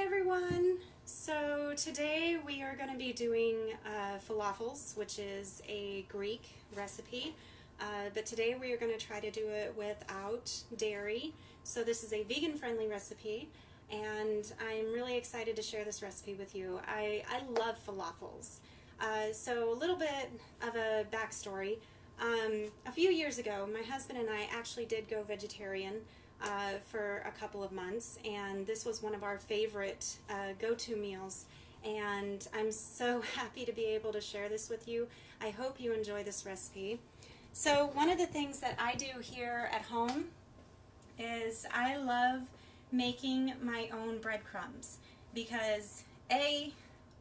everyone. So today we are going to be doing falafels, which is a Greek recipe. But today we are going to try to do it without dairy. So this is a vegan-friendly recipe, and I'm really excited to share this recipe with you. I love falafels. So a little bit of a backstory. A few years ago, my husband and I actually did go vegetarian for a couple of months, and this was one of our favorite go-to meals, and I'm so happy to be able to share this with you. I hope you enjoy this recipe. So one of the things that I do here at home is I love making my own breadcrumbs, because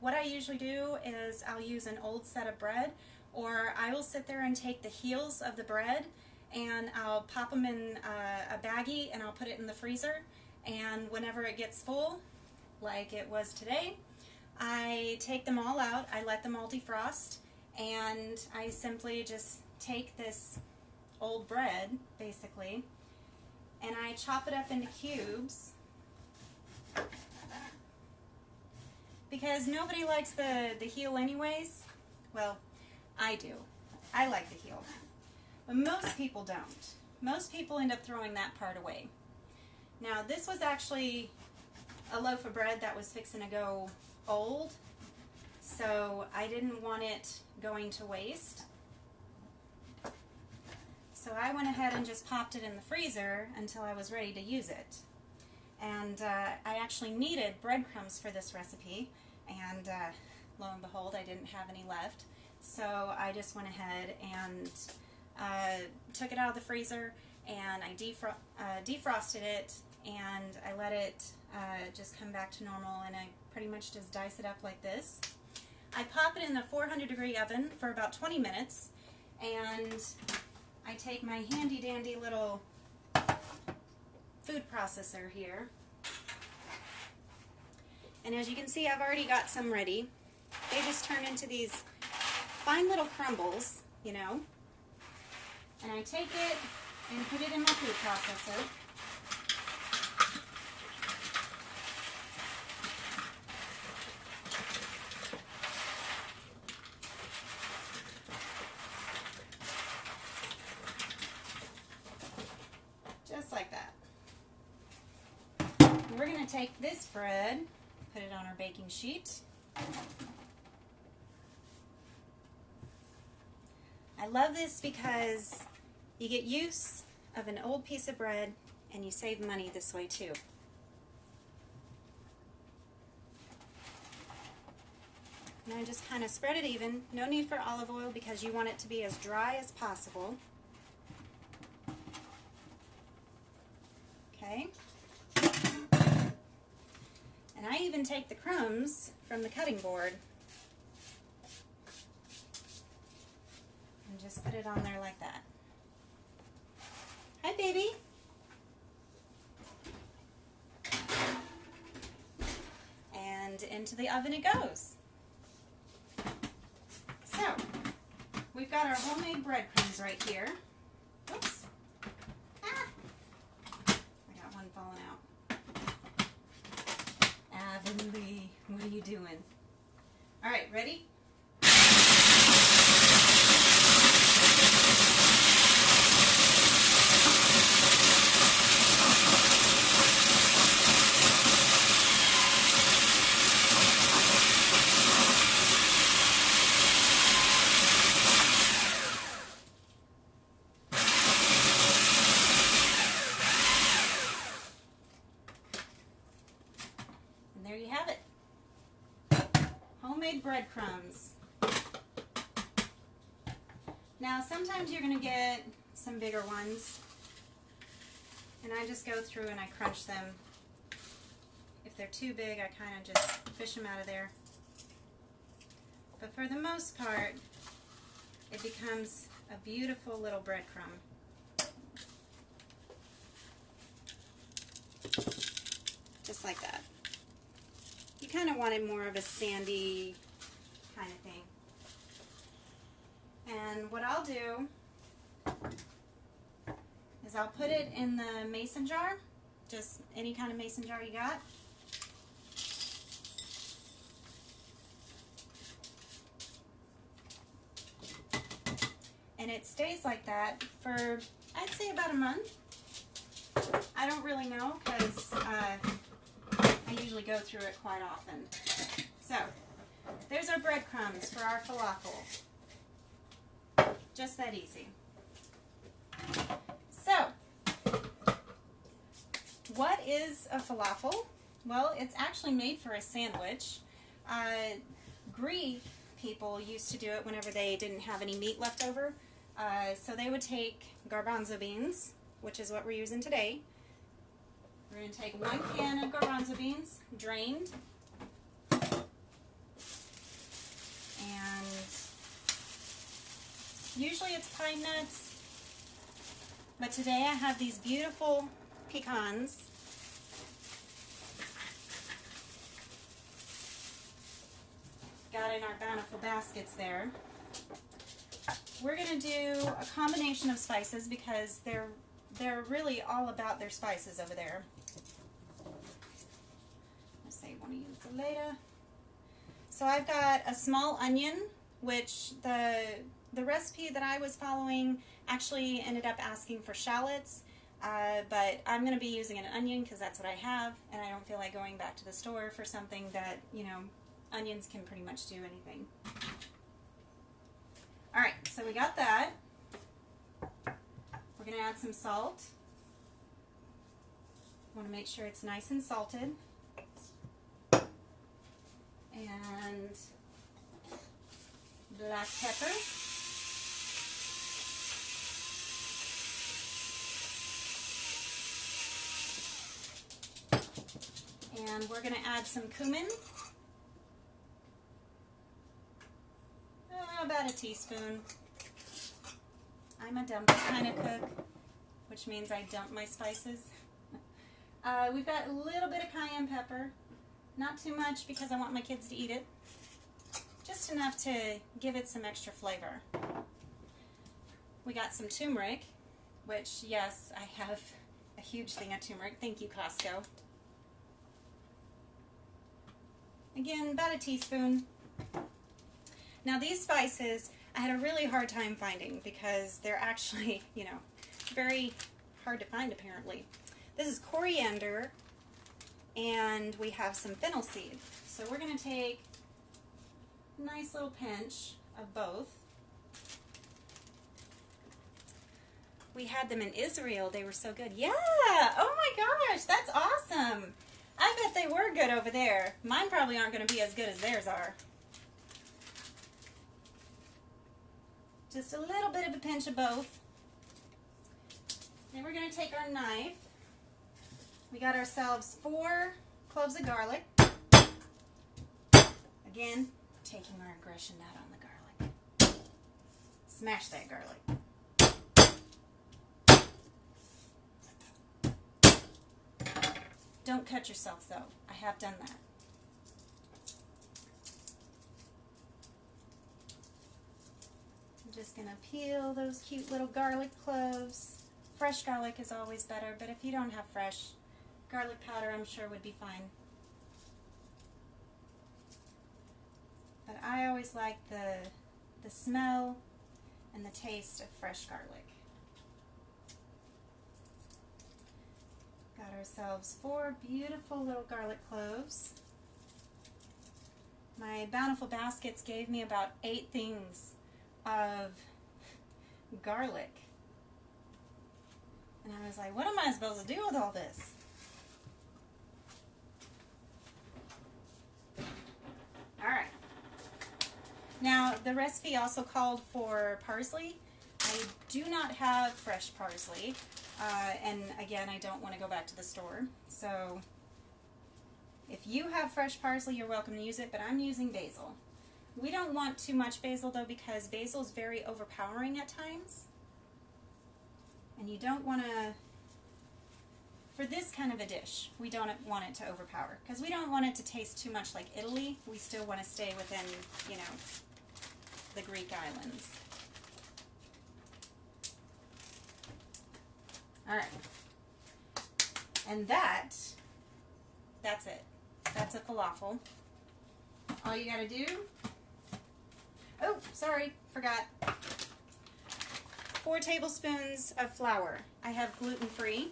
what I usually do is I'll use an old set of bread, or I will sit there and take the heels of the bread and I'll pop them in a baggie and I'll put it in the freezer, and whenever it gets full, like it was today, I take them all out, I let them all defrost, and I simply just take this old bread, basically, and I chop it up into cubes, because nobody likes the heel anyways. Well, I do. I like the heel. But most people don't. Most people end up throwing that part away. Now, this was actually a loaf of bread that was fixing to go old, so I didn't want it going to waste. So I went ahead and just popped it in the freezer until I was ready to use it. And I actually needed breadcrumbs for this recipe, and lo and behold, I didn't have any left. So I just went ahead and took it out of the freezer, and I defrosted it, and I let it just come back to normal, and I pretty much just dice it up like this. I pop it in the 400-degree oven for about 20 minutes, and I take my handy dandy little food processor here, and as you can see, I've already got some ready. They just turn into these fine little crumbles, you know. And I take it and put it in my food processor. Just like that. And we're going to take this bread, put it on our baking sheet. I love this because you get use of an old piece of bread and you save money this way too. And I just kind of spread it even. No need for olive oil because you want it to be as dry as possible. Okay. And I even take the crumbs from the cutting board and just put it on there like that. Hi, baby. And into the oven it goes. So, we've got our homemade breadcrumbs right here. Oops. Ah. I got one falling out. Avonlea, what are you doing? All right, ready? And there you have it. Homemade breadcrumbs. Now, sometimes you're going to get some bigger ones, and I just go through and I crunch them. If they're too big, I kind of just fish them out of there. But for the most part, it becomes a beautiful little breadcrumb. Just like that. You kind of wanted more of a sandy kind of thing. And what I'll do is I'll put it in the mason jar, just any kind of mason jar you got. and it stays like that for, I'd say, about a month. I don't really know because I usually go through it quite often. So, there's our breadcrumbs for our falafel. Just that easy. So, what is a falafel? Well, it's actually made for a sandwich. Greek people used to do it whenever they didn't have any meat left over. So they would take garbanzo beans, which is what we're using today. We're going to take 1 can of garbanzo beans, drained. And usually it's pine nuts, but today I have these beautiful pecans. Got in our bountiful baskets there. We're going to do a combination of spices because they're really all about their spices over there. Let's say I want to use the later. So I've got a small onion, which the recipe that I was following actually ended up asking for shallots, but I'm going to be using an onion because that's what I have, and I don't feel like going back to the store for something that, you know, onions can pretty much do anything. Alright, so we got that. We're going to add some salt. Want to make sure it's nice and salted. And black pepper. And we're going to add some cumin. About a teaspoon. I'm a dump kind of cook, which means I dump my spices. We've got a little bit of cayenne pepper. Not too much because I want my kids to eat it. Just enough to give it some extra flavor. We got some turmeric, which, yes, I have a huge thing of turmeric. Thank you, Costco. Again, about a teaspoon. Now these spices, I had a really hard time finding because they're actually, you know, very hard to find apparently. This is coriander, and we have some fennel seed. So we're going to take a nice little pinch of both. We had them in Israel. They were so good. Yeah! Oh my gosh, that's awesome! I bet they were good over there. Mine probably aren't going to be as good as theirs are. Just a little bit of a pinch of both. Then we're going to take our knife. We got ourselves 4 cloves of garlic. Again, taking our aggression out on the garlic. Smash that garlic. Don't cut yourself though. I have done that. Just going to peel those cute little garlic cloves. Fresh garlic is always better, but if you don't have fresh, garlic powder I'm sure would be fine. But I always like the smell and the taste of fresh garlic. Got ourselves 4 beautiful little garlic cloves. My bountiful baskets gave me about 8 things of garlic. And I was like, what am I supposed to do with all this? Alright. Now, the recipe also called for parsley. I do not have fresh parsley. And again, I don't want to go back to the store. So, if you have fresh parsley, you're welcome to use it, but I'm using basil. We don't want too much basil though because basil is very overpowering at times. And you don't want to, for this kind of a dish, we don't want it to overpower because we don't want it to taste too much like Italy. We still want to stay within, you know, the Greek islands. Alright. And that's it. That's a falafel. All you gotta do, oh, sorry, forgot. 4 tablespoons of flour. I have gluten-free.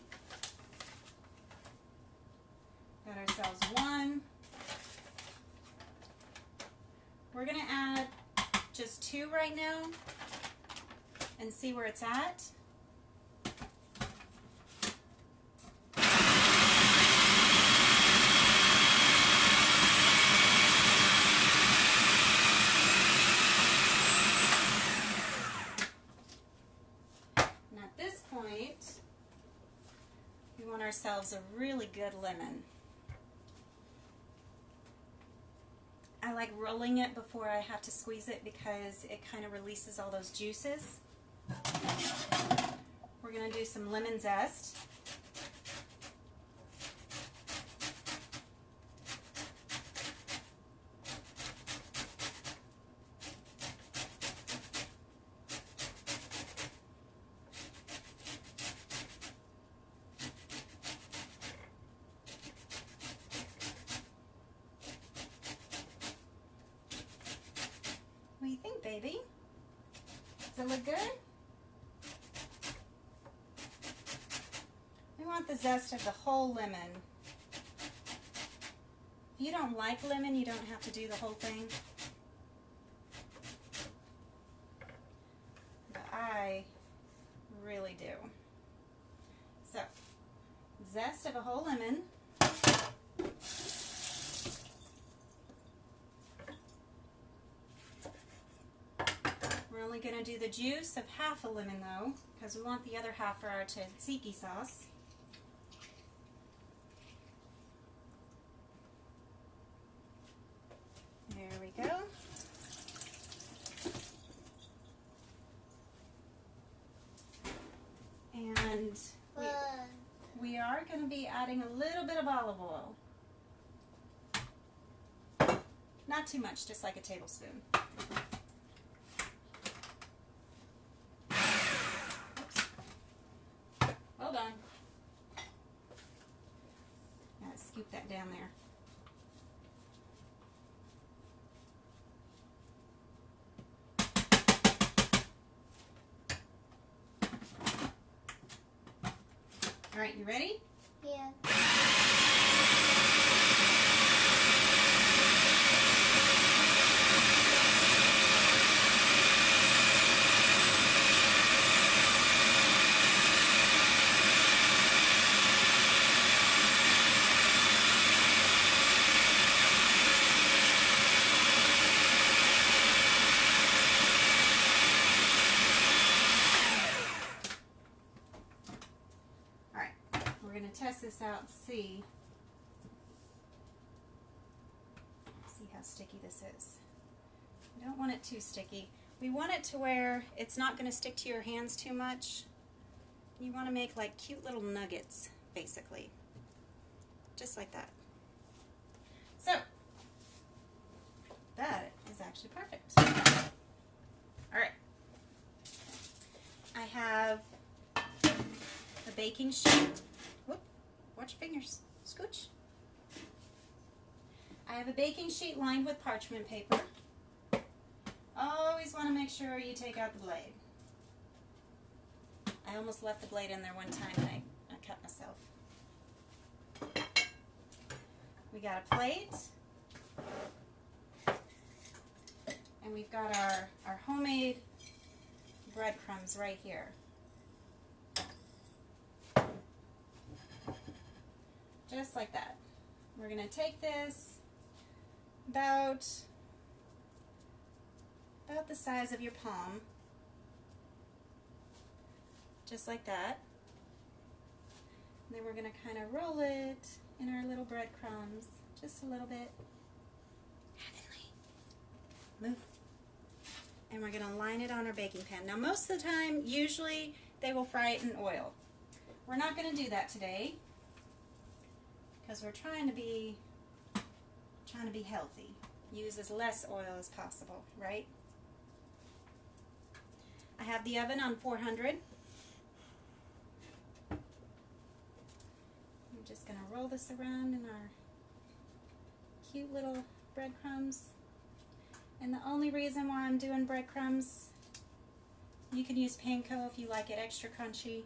Got ourselves 1. We're going to add just 2 right now and see where it's at. And at this point, we want ourselves a really good lemon. I like rolling it before I have to squeeze it because it kind of releases all those juices. We're going to do some lemon zest. What do you think, baby? Does it look good? We want the zest of the whole lemon. If you don't like lemon, you don't have to do the whole thing. But I really do. So, zest of a whole lemon. We're only going to do the juice of half a lemon though, because we want the other half for our tzatziki sauce. There we go. And we are going to be adding a little bit of olive oil. Not too much, just like a tablespoon. Hold on. Gotta scoop that down there. All right, you ready? Yeah. We're going to test this out and see how sticky this is. We don't want it too sticky. We want it to where it's not going to stick to your hands too much. You want to make like cute little nuggets, basically. Just like that. So, that is actually perfect. Alright. I have a baking sheet. Whoop, watch your fingers. Scooch. I have a baking sheet lined with parchment paper. Always want to make sure you take out the blade. I almost left the blade in there one time and I cut myself. We got a plate. And we've got our homemade breadcrumbs right here. Just like that. We're going to take this about the size of your palm. Just like that. And then we're going to kind of roll it in our little breadcrumbs. Just a little bit. Heavenly. Move. And we're going to line it on our baking pan. Now most of the time, usually they will fry it in oil. We're not going to do that today because we're trying to be healthy. Use as less oil as possible, right? I have the oven on 400. I'm just going to roll this around in our cute little breadcrumbs. And the only reason why I'm doing breadcrumbs You can use panko if you like it extra crunchy.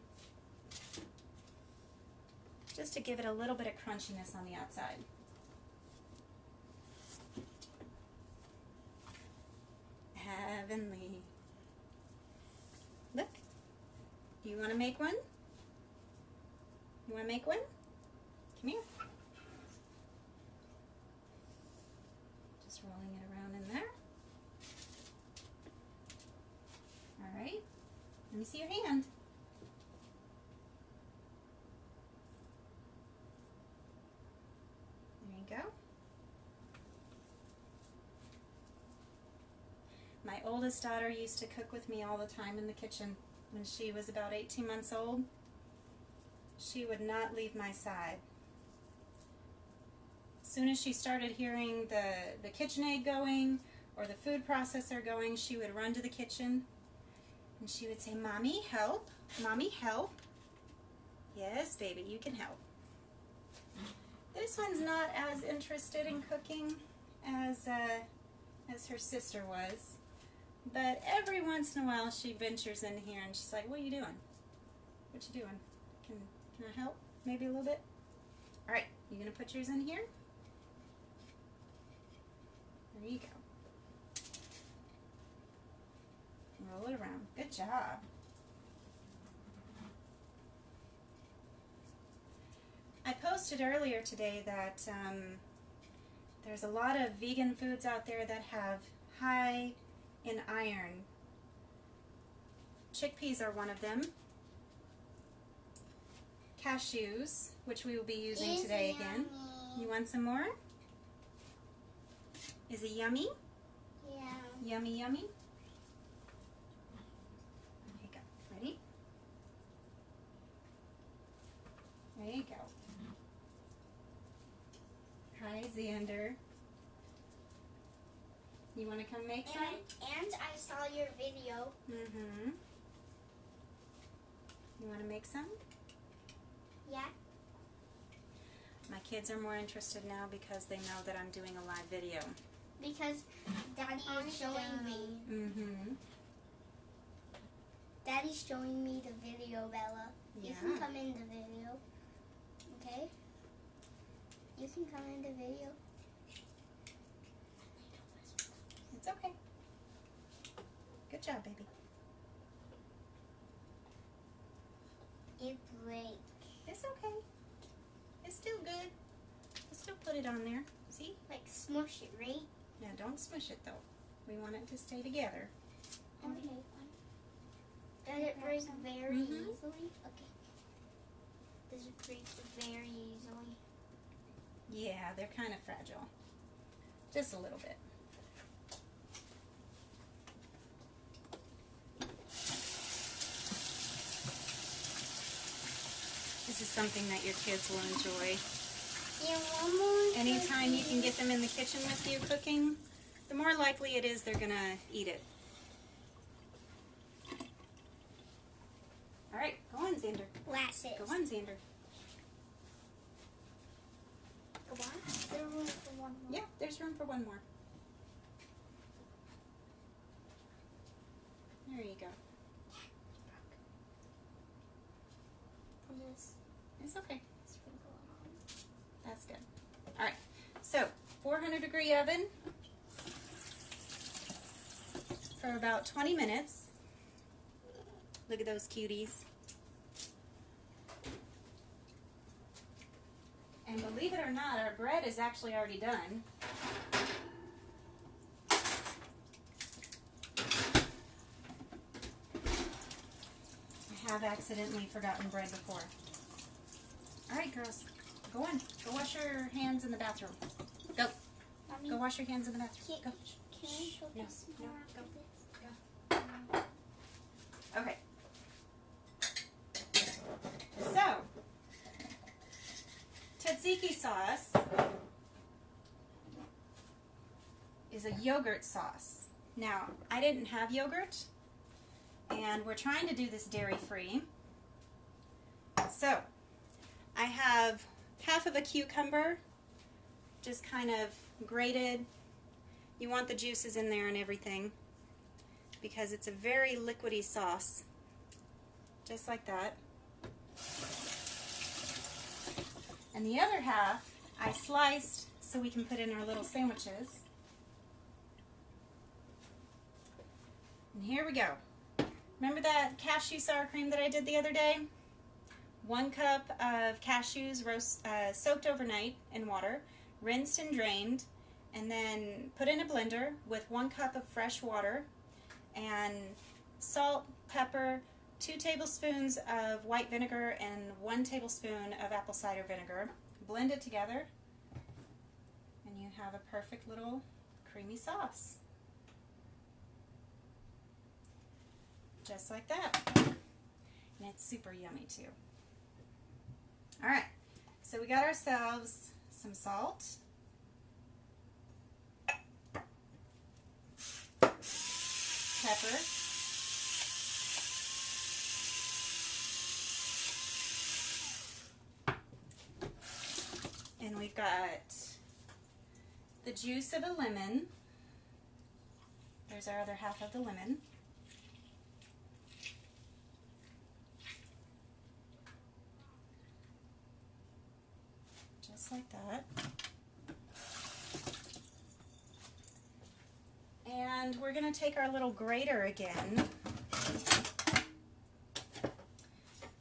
Just to give it a little bit of crunchiness on the outside. Heavenly. Look. Do you want to make one? You want to make one? Come here. Just rolling it around in there. All right. Let me see your hand. There you go. My oldest daughter used to cook with me all the time in the kitchen when she was about 18 months old. She would not leave my side. As soon as she started hearing the KitchenAid going or the food processor going, she would run to the kitchen and she would say, "Mommy, help. Mommy, help." Yes, baby, you can help. This one's not as interested in cooking as her sister was. But every once in a while she ventures in here and she's like, "What are you doing? What you doing? Can I help? Maybe a little bit?" All right, you gonna put yours in here? There you go. Roll it around. Good job. I posted earlier today that there's a lot of vegan foods out there that have high in iron. Chickpeas are one of them. Cashews, which we will be using today again. You want some more? Is it yummy? Yeah. Yummy, yummy? There you go. Ready? There you go. Hi, Xander. You want to come make some? And I saw your video. Mm-hmm. You want to make some? Yeah. My kids are more interested now because they know that I'm doing a live video. Because Daddy is showing me. Mm-hmm. Daddy's showing me the video, Bella. Yeah. You can come in the video. Okay? You can come in the video. It's okay. Good job, baby. It breaks. It's okay. It's still good. We'll still put it on there. See? Like smush it, right? Now don't smush it though. We want it to stay together. Okay. Does it break very easily? Okay. Does it break very easily? Yeah, they're kind of fragile. Just a little bit. This is something that your kids will enjoy. Yeah, one more. Anytime you can get them in the kitchen with you cooking, the more likely it is they're gonna eat it. All right, go on, Xander. Glasses. Go on, Xander. Go on. Is there room for one more? Yeah, there's room for one more. There you go. This. It's okay. Sprinkle it on. That's good. All right, so 400-degree oven for about 20 minutes. Look at those cuties. And believe it or not, our bread is actually already done. I have accidentally forgotten bread before. All right, girls, go on. Go wash your hands in the bathroom. Go. Mommy, Go wash your hands in the bathroom. Go. Can I show No, this no, more go. after this? Okay. So, tzatziki sauce is a yogurt sauce. Now, I didn't have yogurt, and we're trying to do this dairy-free. So, I have half of a cucumber, just kind of grated. You want the juices in there and everything, because it's a very liquidy sauce. Just like that. And the other half I sliced so we can put in our little sandwiches. And here we go. Remember that cashew sour cream that I did the other day? 1 cup of cashews soaked overnight in water, rinsed and drained, and then put in a blender with 1 cup of fresh water and salt, pepper, 2 tablespoons of white vinegar, and 1 tablespoon of apple cider vinegar. Blend it together, and you have a perfect little creamy sauce. Just like that. And it's super yummy too. Alright, so we got ourselves some salt, pepper, and we've got the juice of a lemon. There's our other half of the lemon. Just like that. And we're going to take our little grater again,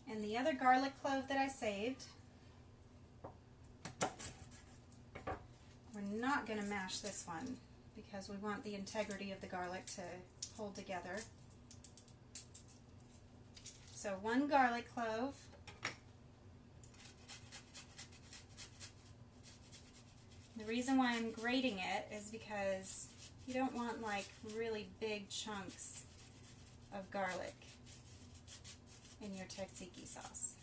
and the other garlic clove that I saved. We're not going to mash this one because we want the integrity of the garlic to hold together. So 1 garlic clove. The reason why I'm grating it is because you don't want like really big chunks of garlic in your tzatziki sauce.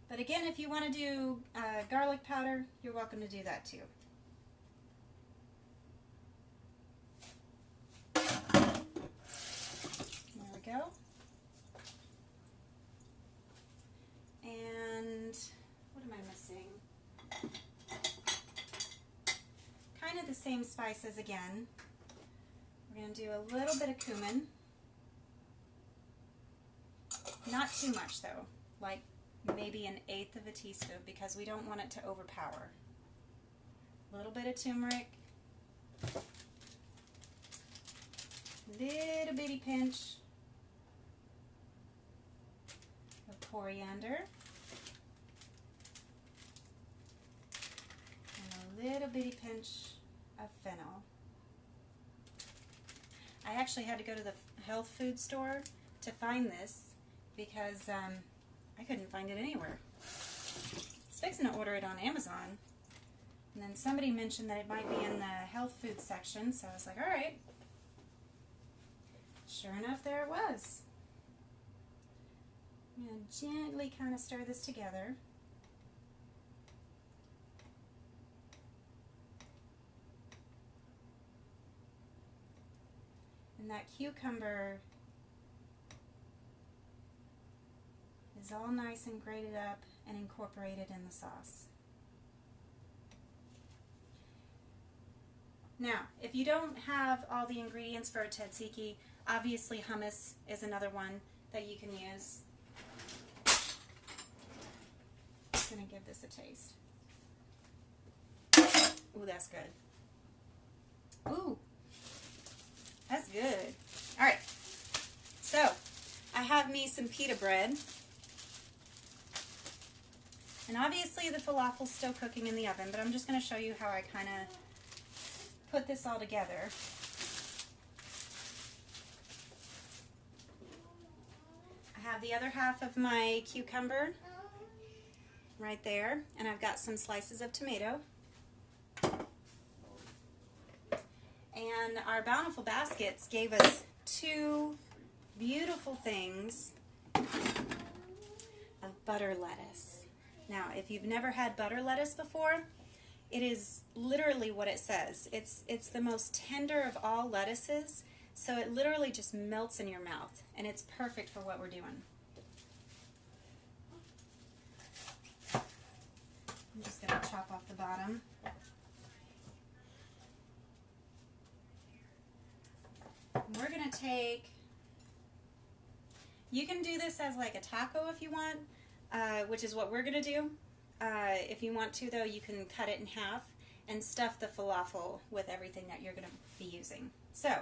But again, if you want to do garlic powder, you're welcome to do that too. There we go. And what am I missing? Kind of the same spices again. We're going to do a little bit of cumin. Not too much though, like maybe 1/8 of a teaspoon, because we don't want it to overpower. A little bit of turmeric. Little bitty pinch of coriander. And a little bitty pinch of fennel. I actually had to go to the health food store to find this because I couldn't find it anywhere. I was fixing to order it on Amazon, and then somebody mentioned that it might be in the health food section, so I was like, alright. Sure enough, there it was. I'm going to gently kind of stir this together. And that cucumber is all nice and grated up and incorporated in the sauce. Now, if you don't have all the ingredients for a tzatziki, obviously hummus is another one that you can use. I'm going to give this a taste. Ooh, that's good. Ooh, that's good. All right, so I have me some pita bread. And obviously the falafel's still cooking in the oven, but I'm just going to show you how I kind of put this all together. I have the other half of my cucumber right there, and I've got some slices of tomato. And our Bountiful Baskets gave us 2 beautiful things of butter lettuce. Now, if you've never had butter lettuce before, it is literally what it says. It's the most tender of all lettuces, so it literally just melts in your mouth, and it's perfect for what we're doing. I'm just going to chop off the bottom. to take, you can do this as like a taco if you want, which is what we're going to do. If you want to, though, you can cut it in half and stuff the falafel with everything that you're going to be using. So,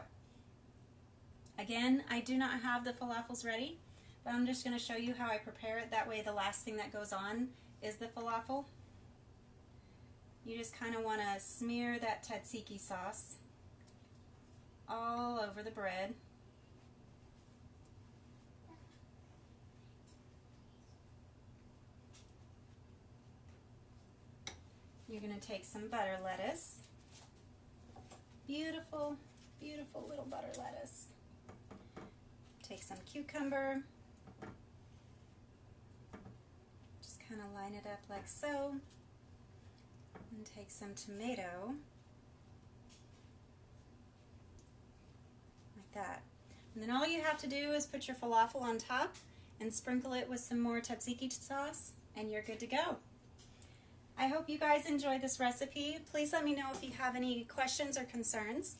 again, I do not have the falafels ready, but I'm just going to show you how I prepare it. That way the last thing that goes on is the falafel. You just kind of want to smear that tzatziki sauce all over the bread. You're going to take some butter lettuce. Beautiful, beautiful little butter lettuce. Take some cucumber. Just kind of line it up like so. And take some tomato. Like that. And then all you have to do is put your falafel on top and sprinkle it with some more tzatziki sauce, and you're good to go. I hope you guys enjoyed this recipe. Please let me know if you have any questions or concerns.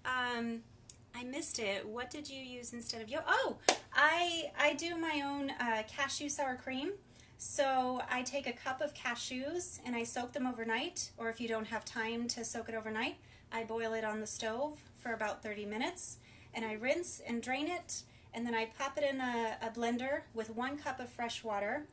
I missed it. What did you use instead of I do my own cashew sour cream. So I take a cup of cashews and I soak them overnight, or if you don't have time to soak it overnight, I boil it on the stove for about 30 minutes, and I rinse and drain it, and then I pop it in a blender with 1 cup of fresh water,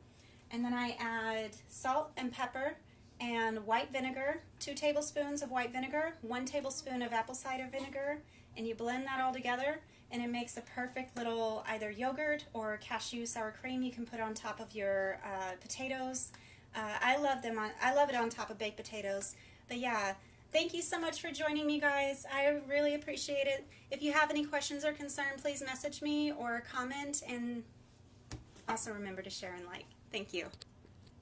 and then I add salt and pepper and white vinegar, 2 tablespoons of white vinegar, 1 tablespoon of apple cider vinegar, and you blend that all together, and it makes a perfect little either yogurt or cashew sour cream you can put on top of your potatoes. I love it on top of baked potatoes. But yeah, thank you so much for joining me, guys. I really appreciate it. If you have any questions or concern, please message me or comment, and also remember to share and like. Thank you.